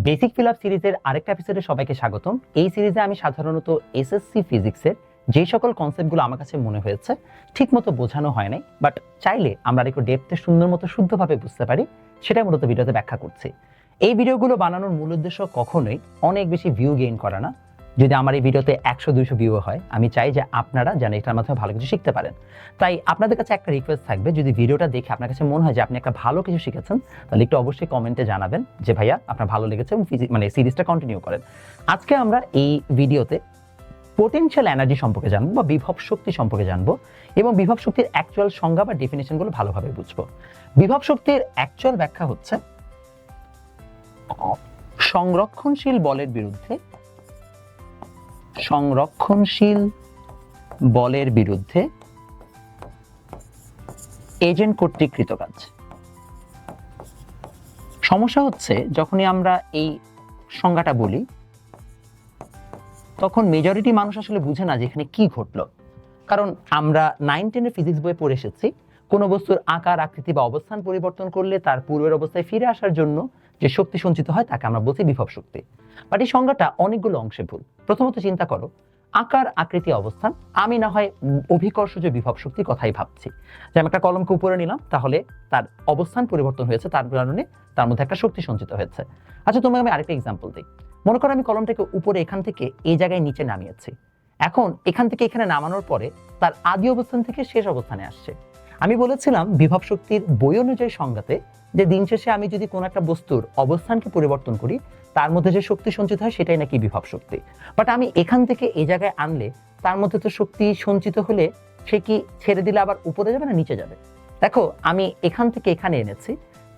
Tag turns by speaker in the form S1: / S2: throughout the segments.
S1: Basic fill up সিরিজের আরেকটা এপিসোডে সবাইকে স্বাগতম। এই সিরিজে আমি সাধারণত এসএসসি ফিজিক্সের যে সকল কনসেপ্টগুলো আমার কাছে মনে হয়েছে ঠিকমতো বোঝানো হয় নাই, বাট চাইলে আমরা একটু ডেপথে সুন্দর মতো শুদ্ধভাবে বুঝতে পারি, সেটাই মূলত ভিডিওতে ব্যাখ্যা করছি। এই ভিডিওগুলো বানানোর মূল উদ্দেশ্য কখনোই অনেক বেশি ভিউ গেইন করা না। যদি আমার এই ভিডিওতে 100-200 ভিউ হয়, আমি চাই যে আপনারা যেন এটার মাধ্যমে ভালো কিছু শিখতে পারেন। তাই আপনাদের কাছে একটা রিকোয়েস্ট থাকবে, যদি ভিডিওটা দেখে আপনার কাছে মনে হয় যে আপনি একটা ভালো কিছু শিখেছেন, তাহলে একটু অবশ্যই কমেন্টে জানাবেন যে ভাইয়া আপনার ভালো লেগেছে এবং সিরিজটা কন্টিনিউ করেন। আজকে আমরা এই ভিডিওতে পোটেনশিয়াল এনার্জি সম্পর্কে জানবো বা বিভব শক্তি সম্পর্কে জানবো এবং বিভব শক্তির অ্যাকচুয়াল সংজ্ঞা বা ডেফিনেশনগুলো ভালোভাবে বুঝবো। বিভব শক্তির অ্যাকচুয়াল ব্যাখ্যা হচ্ছে সংরক্ষণশীল বলের বিরুদ্ধে এজেন্ট কর্তৃক কৃত কাজ। সমস্যা হচ্ছে যখনই আমরা এই সংজ্ঞাটা বলি তখন মেজরিটি মানুষ আসলে বুঝে না যে এখানে কি ঘটলো। কারণ আমরা 9-10 ফিজিক্স বইয়ে পড়ে এসেছি কোনো বস্তুর আকার, আকৃতি বা অবস্থান পরিবর্তন করলে তার পূর্বের অবস্থায় ফিরে আসার জন্য যে শক্তি সঞ্চিত হয় তাকে আমরা বলছি বিভব শক্তি। বাট এই সংজ্ঞাটা অনেকগুলো অংশে ভুল। প্রথমত চিন্তা করো, আকার, আকৃতি, অবস্থান, আমি না হয় অভিকর্ষজ বিভব শক্তির কথাই ভাবছি যে আমি একটা কলমকে উপরে নিলাম, তাহলে তার অবস্থান পরিবর্তন হয়েছে, তার কারণে তার মধ্যে একটা শক্তি সঞ্চিত হয়েছে। আচ্ছা, তোমাকে আমি আরেকটা এক্সাম্পল দিই। মনে করো আমি কলমটাকে উপরে এখান থেকে এই জায়গায় নিচে নামিয়েছি। এখন এখান থেকে এখানে নামানোর পরে তার আদি অবস্থান থেকে শেষ অবস্থানে আসছে। আমি বলেছিলাম বিভব শক্তির বই অনুযায়ী সংজ্ঞাতে যে দিন শেষে আমি যদি কোনো একটা বস্তুর অবস্থানকে পরিবর্তন করি, তার মধ্যে যে শক্তি সঞ্চিত হয় সেটাই নাকি বিভব শক্তি। বাট আমি এখান থেকে এই জায়গায় আনলে তার মধ্যে তো শক্তি সঞ্চিত হলে সে কি ছেড়ে দিলে আবার উপরে যাবে না নিচে যাবে? দেখো, আমি এখান থেকে এখানে এনেছি,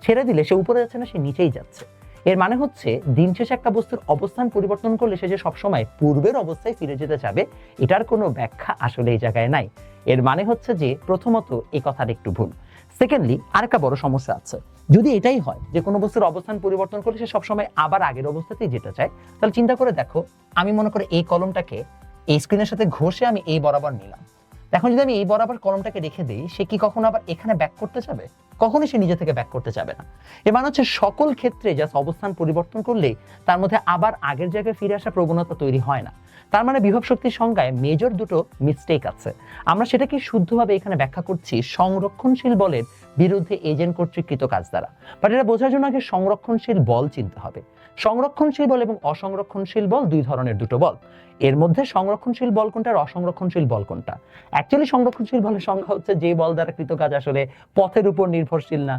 S1: ছেড়ে দিলে সে উপরে যাচ্ছে না, সে নিচেই যাচ্ছে। এর মানে হচ্ছে দিন শেষে একটা বস্তুর অবস্থান পরিবর্তন করলে সে যে সবসময় পূর্বের অবস্থায় ফিরে যেতে যাবে, এটার কোনো ব্যাখ্যা আসলে এই জায়গায় নাই। এর মানে হচ্ছে যে প্রথমত এই কথাটা একটু ভুল। সেকেন্ডলি আরেকটা বড় সমস্যা আছে। যদি এটাই হয় যে কোনো বস্তুর অবস্থান পরিবর্তন করলে সে সবসময় আবার আগের অবস্থাতেই যেতে চায়, তাহলে চিন্তা করে দেখো, আমি মনে করি এই কলমটাকে এই স্ক্রিনের সাথে ঘষে আমি এই বরাবর নিলাম। এখন যদি আমি এই বরাবর কলমটাকে রেখে দিই, সে কি কখনো আবার এখানে ব্যাক করতে যাবে? কখনোই সে নিজে থেকে ব্যাক করতে যাবে না। এর মানে হচ্ছে সকল ক্ষেত্রে জাস্ট অবস্থান পরিবর্তন করলেই তার মধ্যে আবার আগের জায়গায় ফিরে আসার প্রবণতা তৈরি হয় না। তার মানে বিভব শক্তির সংজ্ঞায় মেজর দুটো মিস্টেক আছে। আমরা সেটাকে শুদ্ধভাবে এখানে ব্যাখ্যা করছি সংরক্ষণশীল বলের বিরুদ্ধে এজেন্ট কর্তৃক কৃত কাজ দ্বারা। বাট এটা বোঝার জন্য আগে সংরক্ষণশীল বল চিনতে হবে। সংরক্ষণশীল বল এবং অসংরক্ষণশীল বল দুই ধরনের দুটো বল। এর মধ্যে সংরক্ষণশীল বল কোনটা আর অসংরক্ষণশীল বল কোনটা? অ্যাকচুয়ালি সংরক্ষণশীল বলের সংজ্ঞা হচ্ছে যে বল দ্বারা কৃত কাজ আসলে পথের উপর নির্ভরশীল না,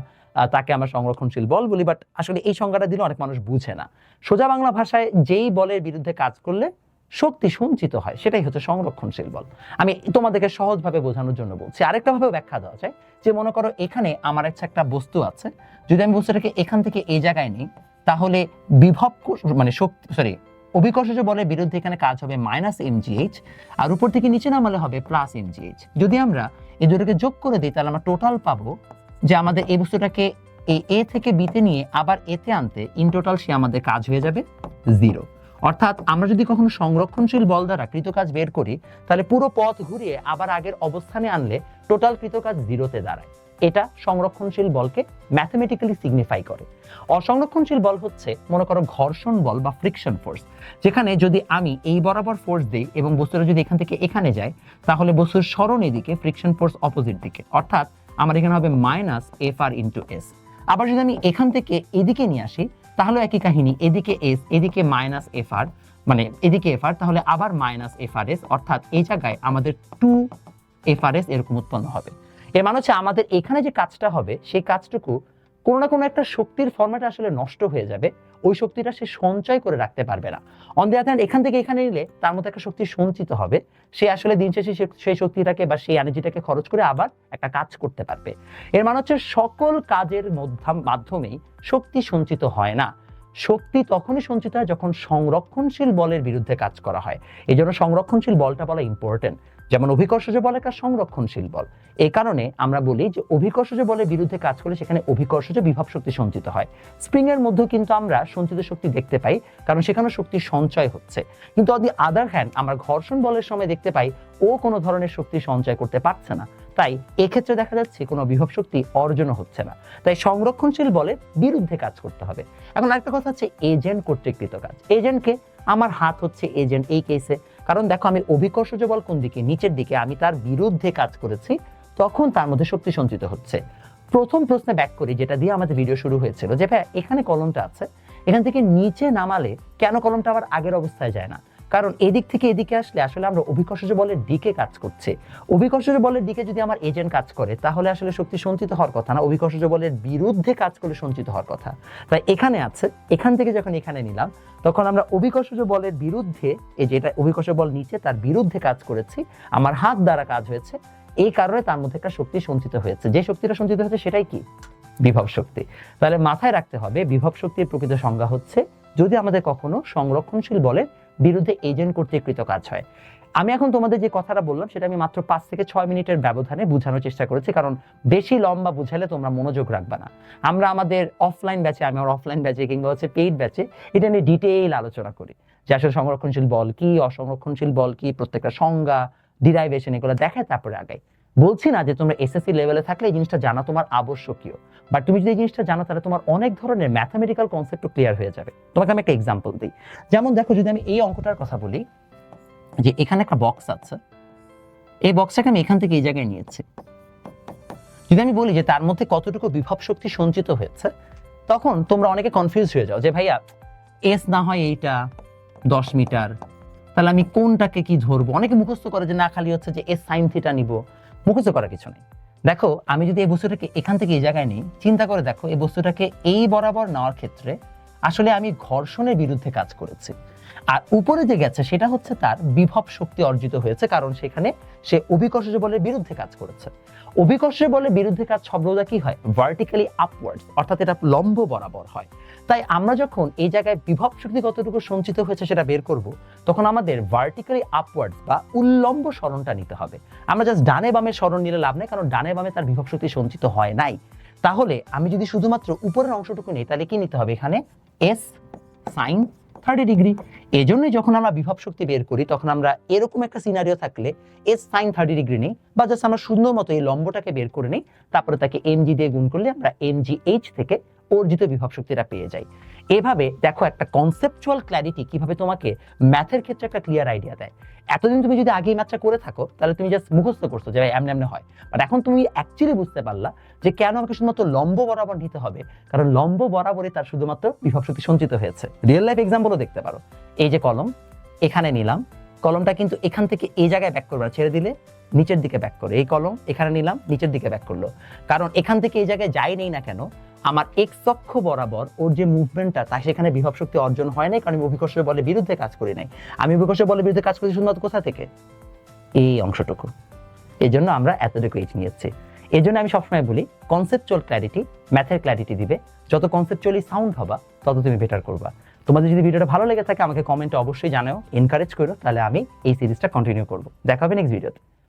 S1: তাকে আমরা সংরক্ষণশীল বল বলি। বাট আসলে এই সংজ্ঞাটা দিলে অনেক মানুষ বুঝে না। সোজা বাংলা ভাষায় যেই বলের বিরুদ্ধে কাজ করলে শক্তি সঞ্চিত হয় সেটাই হচ্ছে সংরক্ষণশীল বল। আমি তোমাদেরকে সহজভাবে বোঝানোর জন্য বলছি। আরেকটা ভাবে ব্যাখ্যা দেওয়া যায় যে মনে করো এখানে আমার একটা বস্তু আছে, যদি আমি বস্তুটাকে এখান থেকে এই জায়গায় নিই, তাহলে বিভব অভিকর্ষজ বলের বিরুদ্ধে এখানে কাজ হবে -mgh, আর উপর থেকে নিচে নামালে হবে +mgh। যদি আমরা এই দুটোকে যোগ করে দিই, তাহলে আমরা টোটাল পাবো যে আমাদের এই বস্তুটাকে এই এ থেকে বিতে নিয়ে আবার এতে আনতে ইন টোটাল সে আমাদের কাজ হয়ে যাবে 0। অর্থাৎ আমরা যদি কখনো সংরক্ষণশীল বল দ্বারা কৃতকাজ বের করি, তাহলে পুরো পথ ঘুরিয়ে আবার আগের অবস্থানে আনলে টোটাল কৃতকাজ 0-তে দাঁড়ায়। এটা সংরক্ষণশীল বলকে ম্যাথমেটিক্যালি সিগনিফাই করে। অসংরক্ষণশীল বল হচ্ছে মনে করো ঘর্ষণ বল বা ফ্রিকশন ফোর্স, যেখানে যদি আমি এই বরাবর ফোর্স দিই এবং বস্তুটা যদি এখান থেকে এখানে যায়, তাহলে বস্তুর সরণ এদিকে, ফ্রিকশন ফোর্স অপোজিট দিকে, অর্থাৎ আমার এখানে হবে -Fr/s। আবার যদি আমি এখান থেকে এদিকে নিয়ে আসি, তাহলে একই কাহিনী, এদিকে s, এদিকে -Fr, মানে এদিকে Fr, তাহলে আবার -Frs, অর্থাৎ এই জায়গায় আমাদের 2Frs এরকম উৎপন্ন হবে। এর মানে হচ্ছে আমাদের এখানে যে কাজটা হবে সেই কাজটুকু কোনো না কোনো একটা শক্তির ফরম্যাটে আসলে নষ্ট হয়ে যাবে, ওই শক্তিটা সে সঞ্চয় করে রাখতে পারবে না। অন দি আদার হ্যান্ড এখান থেকে এখানে নিলে তার মধ্যে একটা শক্তি সঞ্চিত হবে, সে আসলে দিন শেষে সেই শক্তিটাকে বা সেই এনার্জিটাকে খরচ করে আবার একটা কাজ করতে পারবে। এর মানে হচ্ছে সকল কাজের মাধ্যমেই শক্তি সঞ্চিত হয় না। শক্তি তখনই সঞ্চিত হয় যখন সংরক্ষণশীল বলের বিরুদ্ধে কাজ করা হয়। এই জন্য সংরক্ষণশীল বলটা বলা ইম্পর্টেন্ট। যেমন অভিকর্ষজ বলের কাজ সংরক্ষণশীল বল। এই কারণে আমরা বলি যে অভিকর্ষজ বলের বিরুদ্ধে কাজ করলে সেখানে অভিকর্ষজ বিভব শক্তি সঞ্চিত হয়। স্প্রিং এর মধ্যেও কিন্তু আমরা সঞ্চিত শক্তি দেখতে পাই, কারণ সেখানে শক্তি সঞ্চয় হচ্ছে। কিন্তু অন দি আদার হ্যান্ড আমরা ঘর্ষণ বলের সময় দেখতে পাই ও কোনো ধরনের শক্তি সঞ্চয় করতে পারছে না। তাই এক্ষেত্রে দেখা যাচ্ছে কোনো বিভব শক্তি অর্জন হচ্ছে না। তাই সংরক্ষণশীল বলের বিরুদ্ধে কাজ করতে হবে। এখন আরেকটা কথা হচ্ছে এজেন্ট কর্তৃকৃত কাজ। এজেন্টকে, আমার হাত হচ্ছে এজেন্ট এই কেসে, কারণ দেখো আমি অভিকর্ষজ বল কোন দিকে, নিচের দিকে, আমি তার বিরুদ্ধে কাজ করেছি, তখন তার মধ্যে শক্তি সঞ্চিত হচ্ছে। প্রথম প্রশ্নে ব্যাক করি, যেটা দিয়ে আমাদের ভিডিও শুরু হয়েছিল, যে ভাই এখানে কলমটা আছে, এখান থেকে নিচে নামালে কেন কলমটা আবার আগের অবস্থায় যায় না? কারণ এদিক থেকে এদিকে আসলে আসলে আমরা অভিকর্ষজ বলের দিকে কাজ করছি। অভিকর্ষজ বলের দিকে যদি আমার এজেন্ট কাজ করে তাহলে আসলে শক্তি সঞ্চিত হওয়ার কথা না, অভিকর্ষজ বলের বিরুদ্ধে কাজ করে সঞ্চিত হওয়ার কথা। তাই এখানে আছে, এখান থেকে যখন এখানে নিলাম তখন আমরা অভিকর্ষজ বলের বিরুদ্ধে, এই যে এটা অভিকর্ষজ বল নিচে, তার বিরুদ্ধে কাজ করেছি, আমার হাত দ্বারা কাজ হয়েছে, এই কারণে তার মধ্যে একটা শক্তি সঞ্চিত হয়েছে। যে শক্তিটা সঞ্চিত হয়েছে সেটাই কি? বিভব শক্তি। তাহলে মাথায় রাখতে হবে বিভব শক্তির প্রকৃত সংজ্ঞা হচ্ছে যদি আমাদের কখনো সংরক্ষণশীল বলের বিরুদ্ধে এজেন্ট কর্তৃকৃত কাজ হয়। আমি এখন তোমাদের যে কথাটা বললাম সেটা আমি মাত্র 5 থেকে 6 মিনিটের ব্যবধানে বোঝানোর চেষ্টা করেছি, কারণ বেশি লম্বা বুঝালে তোমরা মনোযোগ রাখবে না। আমরা আমাদের অফলাইন ব্যাচে, আমি আমার অফলাইন ব্যাচে কিংবা হচ্ছে পেইড ব্যাচে এটা নিয়ে ডিটেইল আলোচনা করি, যে আসলে সংরক্ষণশীল বল কি, অসংরক্ষণশীল বল কি, প্রত্যেকটা সংজ্ঞা, ডিরাইভেশন, এগুলো দেখায় তারপরে আগাই। বলছি না যে তোমরা এসএসসি লেভেলে থাকলে এই জিনিসটা জানা তোমার আবশ্যকীয়, বাট তুমি যদি এই জিনিসটা জানো তাহলে তোমার অনেক ধরনের ম্যাথামেটিক্যাল কনসেপ্টও ক্লিয়ার হয়ে যাবে। তোমাকে আমি একটা এক্সাম্পল দিই। যেমন দেখো, যদি আমি এই অঙ্কটার কথা বলি, যে এখানে একটা বক্স আছে, এই বক্সটাকে আমি এখান থেকে এই জায়গায় নিয়েছি, যদি আমি বলি যে তার মধ্যে কতটুকু বিভব শক্তি সঞ্চিত হয়েছে, তখন তোমরা অনেকে কনফিউজ হয়ে যাও যে ভাইয়া এস না হয় এইটা 10 মিটার, তাহলে আমি কোনটাকে কি ধরবো? অনেকে মুখস্থ করে যে না, খালি হচ্ছে যে এস সাইন থিটা নিব। মুখস্থ করার কিছু নেই। দেখো আমি যদি এই বস্তুটাকে এখান থেকে এই জায়গায় নিই, চিন্তা করে দেখো এই বস্তুটাকে এই বরাবর নেওয়ার ক্ষেত্রে আসলে আমি ঘর্ষণের বিরুদ্ধে কাজ করেছি, আর উপরে যে গেছে সেটা হচ্ছে তার বিভব শক্তি অর্জিত হয়েছে, কারণ সেখানে সে অভিকর্ষজ বলের বিরুদ্ধে কাজ করেছে। অভিকর্ষজ বলের বিরুদ্ধে কাজ শব্দটা কি হয়? ভার্টিক্যালি আপওয়ার্ডস, অর্থাৎ এটা লম্ব বরাবর হয়। তাই আমরা যখন এই জায়গায় বিভব শক্তি কতটুকু সঞ্চিত হয়েছে সেটা বের করব, তখন আমাদের ভার্টিক্যালি আপওয়ার্ডস বা উল্লম্ব সরণটা নিতে হবে। আমরা জাস্ট ডানে বামে সরণ নিলে লাভ নেই, কারণ ডানে বামে তার বিভব শক্তি সঞ্চিত হয় নাই। তাহলে আমি যদি শুধুমাত্র উপরের অংশটুকু নিই তাহলে কি নিতে হবে? এখানে এস সাইন 30 ডিগ্রি। এই জন্যই যখন আমরা বিভব শক্তি বের করি তখন আমরা এরকম একটা সিনারিও থাকলে এস সাইন 30 ডিগ্রি নিই, বা জাস্ট আমরা সুন্দর মতো এই লম্বটাকে বের করে নিই, তারপরে তাকে এমজি দিয়ে গুণ করলে আমরা এমজিএইচ থেকে অর্জিত বিভব শক্তিটা পেয়ে যাই। এভাবে দেখো একটা কনসেপচুয়াল ক্ল্যারিটি কিভাবে তোমাকে ম্যাথের ক্ষেত্রে একটা ক্লিয়ার আইডিয়া দেয়। এতদিন তুমি যদি আগেই ম্যাথটা করে থাকো তাহলে তুমি জাস্ট মুখস্থ করছো যে এমনি এমনি হয়, বাট এখন তুমি অ্যাকচুয়ালি বুঝতে পারলা যে কেন আমাকে শুধুমাত্র লম্ব বরাবর নিতে হবে, কারণ লম্ব বরাবরই তার শুধুমাত্র বিভব শক্তি সঞ্চিত হয়েছে। রিয়েল লাইফ এক্সাম্পলও দেখতে পারো। এই যে কলম এখানে নিলাম, কলমটা কিন্তু এখান থেকে এই জায়গায় ব্যাক করবে না, ছেড়ে দিলে নিচের দিকে ব্যাক করে। এই কলম এখানে নিলাম, নিচের দিকে ব্যাক করলো, কারণ এখান থেকে এই জায়গায় যাই নেই না কেন আমার এক্স অক্ষ বরাবর ওর যে মুভমেন্টটা, তা সেখানে বিভব শক্তি অর্জন হয় নাই, কারণ আমি অভিকর্ষ বলের বিরুদ্ধে কাজ করি নাই। আমি অভিকর্ষ বলের বিরুদ্ধে কাজ করছি শুধুমাত্র কোথা থেকে? এই অংশটুকু। এই জন্য আমরা এতটুকু এইচ নিয়েছি। এই জন্য আমি সবসময় বলি কনসেপচুয়াল ক্ল্যারিটি ম্যাথের ক্ল্যারিটি দিবে। যত কনসেপচুয়ালি সাউন্ড হবা তত তুমি বেটার করবা। তোমাদের যদি ভিডিওটা ভালো লেগে থাকে আমাকে কমেন্টে অবশ্যই জানাও, এনকারেজ করো, তাহলে আমি এই সিরিজটা কন্টিনিউ করবো। দেখা হবে নেক্সট ভিডিওতে।